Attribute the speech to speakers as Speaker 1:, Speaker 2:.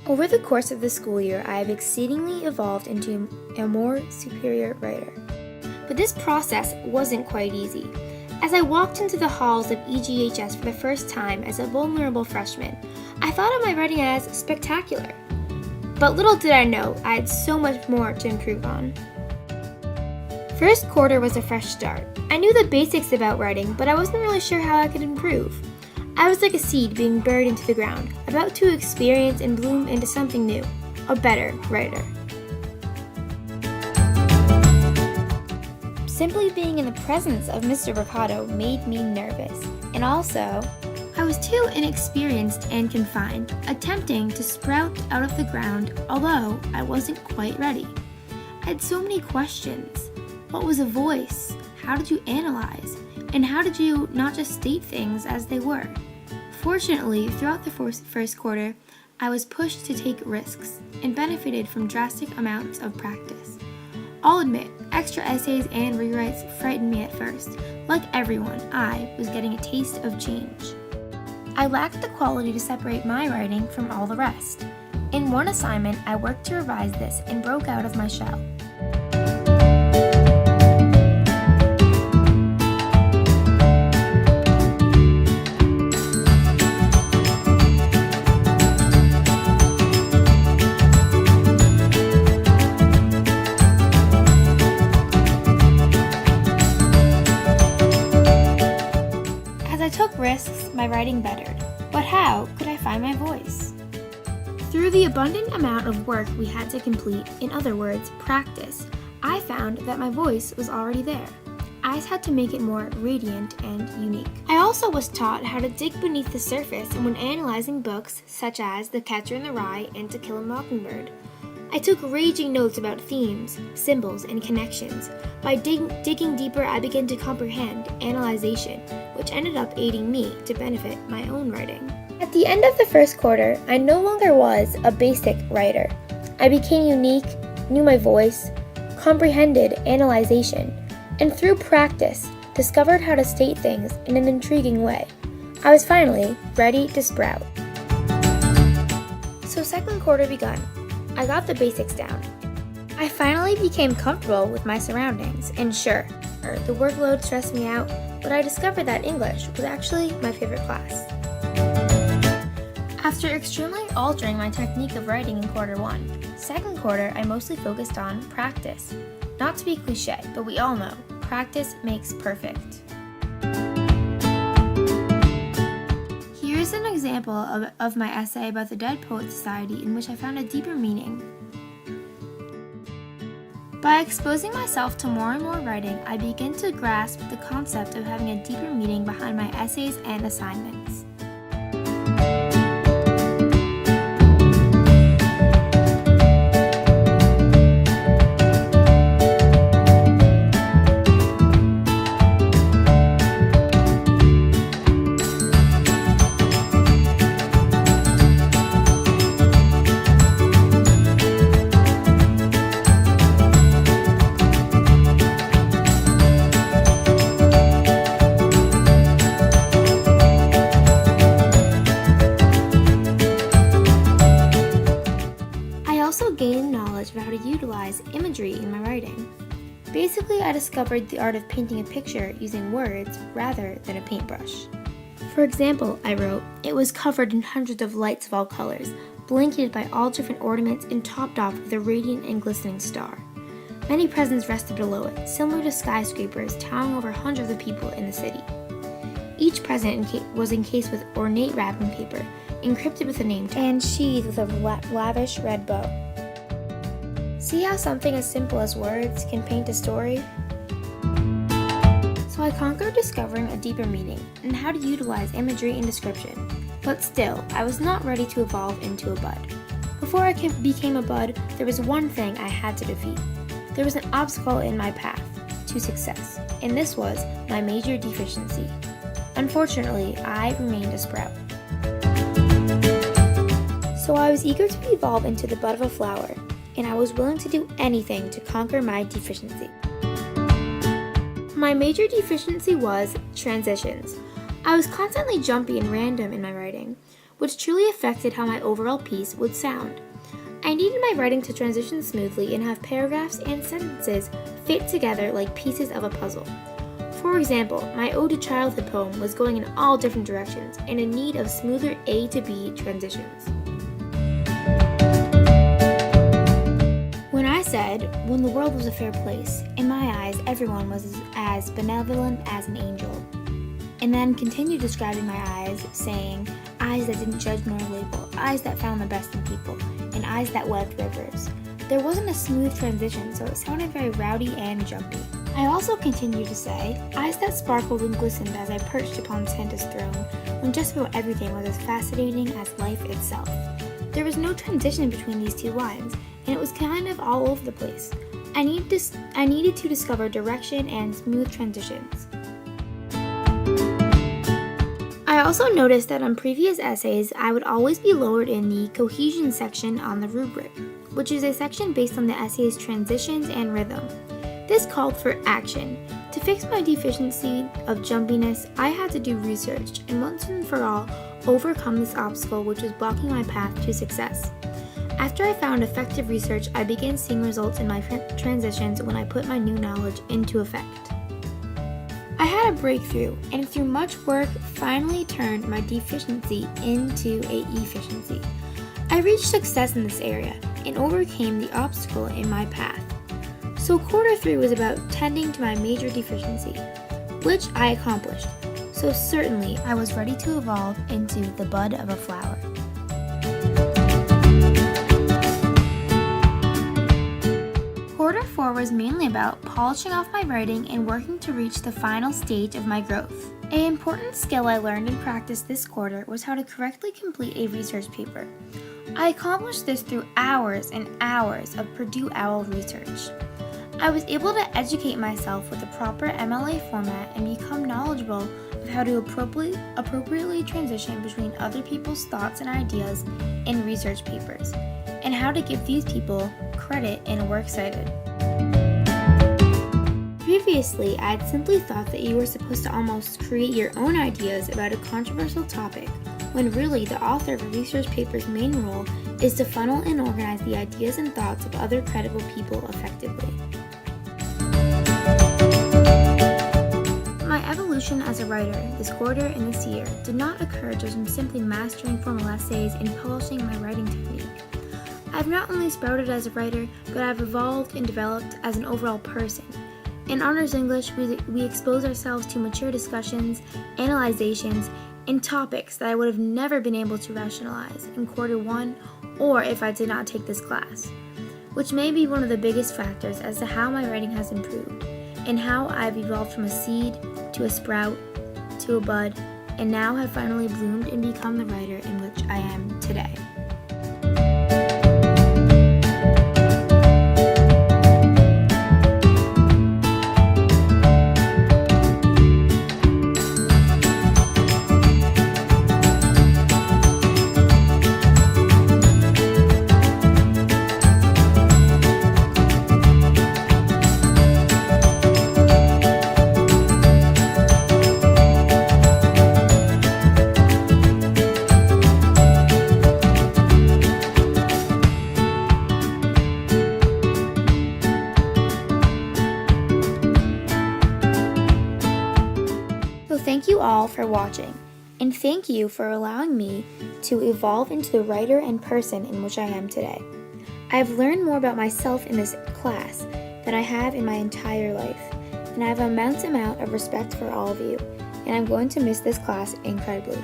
Speaker 1: Over the course of the school year, I have exceedingly evolved into a more superior writer. But this process wasn't quite easy. As I walked into the halls of EGHS for the first time as a vulnerable freshman, I thought of my writing as spectacular. But little did I know, I had so much more to improve on. First quarter was a fresh start. I knew the basics about writing, but I wasn't really sure how I could improve. I was like a seed being buried into the ground, about to experience and bloom into something new, a better writer. Simply being in the presence of Mr. Ricardo made me nervous, and also, I was too inexperienced and confined, attempting to sprout out of the ground, although I wasn't quite ready. I had so many questions. What was a voice? How did you analyze? And how did you not just state things as they were? Fortunately, throughout the first quarter, I was pushed to take risks and benefited from drastic amounts of practice. I'll admit, extra essays and rewrites frightened me at first. Like everyone, I was getting a taste of change. I lacked the quality to separate my writing from all the rest. In one assignment, I worked to revise this and broke out of my shell. I took risks, my writing bettered. But how could I find my voice? Through the abundant amount of work we had to complete, in other words, practice, I found that my voice was already there. I just had to make it more radiant and unique. I also was taught how to dig beneath the surface when analyzing books such as The Catcher in the Rye and To Kill a Mockingbird. I took raging notes about themes, symbols, and connections. By digging deeper, I began to comprehend analyzation, which ended up aiding me to benefit my own writing. At the end of the first quarter, I no longer was a basic writer. I became unique, knew my voice, comprehended analyzation, and through practice, discovered how to state things in an intriguing way. I was finally ready to sprout. So second quarter begun. I got the basics down. I finally became comfortable with my surroundings, and sure, the workload stressed me out, but I discovered that English was actually my favorite class. After extremely altering my technique of writing in quarter one, second quarter I mostly focused on practice. Not to be cliche, but we all know, practice makes perfect. Here's an example of my essay about the Dead Poets Society in which I found a deeper meaning. By exposing myself to more and more writing, I begin to grasp the concept of having a deeper meaning behind my essays and assignments. Gained knowledge of how to utilize imagery in my writing. Basically, I discovered the art of painting a picture using words rather than a paintbrush. For example, I wrote, "It was covered in hundreds of lights of all colors, blanketed by all different ornaments and topped off with a radiant and glistening star. Many presents rested below it, similar to skyscrapers towering over hundreds of people in the city. Each present was encased with ornate wrapping paper, encrypted with a name tag, and sheathed with a lavish red bow." See how something as simple as words can paint a story? So I conquered discovering a deeper meaning and how to utilize imagery and description. But still, I was not ready to evolve into a bud. Before I became a bud, there was one thing I had to defeat. There was an obstacle in my path to success, and this was my major deficiency. Unfortunately, I remained a sprout. So I was eager to evolve into the bud of a flower, and I was willing to do anything to conquer my deficiency. My major deficiency was transitions. I was constantly jumpy and random in my writing. which truly affected how my overall piece would sound. I needed my writing to transition smoothly and have paragraphs and sentences fit together like pieces of a puzzle. For example, my Ode to Childhood poem was going in all different directions and in need of smoother A to B transitions. When I said, "When the world was a fair place, in my eyes everyone was as benevolent as an angel," and then continued describing my eyes, saying, "Eyes that didn't judge nor label, eyes that found the best in people, and eyes that webbed rivers," there wasn't a smooth transition, so it sounded very rowdy and jumpy. I also continued to say, "Eyes that sparkled and glistened as I perched upon Santa's throne, when just about everything was as fascinating as life itself." There was no transition between these two lines, and it was kind of all over the place. I needed to discover direction and smooth transitions. I also noticed that on previous essays, I would always be lowered in the cohesion section on the rubric, which is a section based on the essay's transitions and rhythm. This called for action. To fix my deficiency of jumpiness, I had to do research, and once and for all, overcome this obstacle which was blocking my path to success. After I found effective research, I began seeing results in my transitions when I put my new knowledge into effect. I had a breakthrough, and through much work, finally turned my deficiency into a efficiency. I reached success in this area and overcame the obstacle in my path. So quarter 3 was about tending to my major deficiency, which I accomplished. So certainly I was ready to evolve into the bud of a flower. Quarter 4 was mainly about polishing off my writing and working to reach the final stage of my growth. An important skill I learned and practiced this quarter was how to correctly complete a research paper. I accomplished this through hours and hours of Purdue OWL research. I was able to educate myself with the proper MLA format and become knowledgeable of how to appropriately transition between other people's thoughts and ideas in research papers, and how to give these people credit in a works cited. Previously, I had simply thought that you were supposed to almost create your own ideas about a controversial topic, when really the author of a research paper's main role is to funnel and organize the ideas and thoughts of other credible people effectively. My evolution as a writer this quarter and this year did not occur just in simply mastering formal essays and polishing my writing technique. I've not only sprouted as a writer, but I've evolved and developed as an overall person. In Honors English, we expose ourselves to mature discussions, analyzations, and topics that I would have never been able to rationalize in quarter 1 or if I did not take this class, which may be one of the biggest factors as to how my writing has improved and how I've evolved from a seed to a sprout to a bud, and now have finally bloomed and become the writer in which I am today. Thank you all for watching, and thank you for allowing me to evolve into the writer and person in which I am today. I have learned more about myself in this class than I have in my entire life, and I have an immense amount of respect for all of you, and I'm going to miss this class incredibly.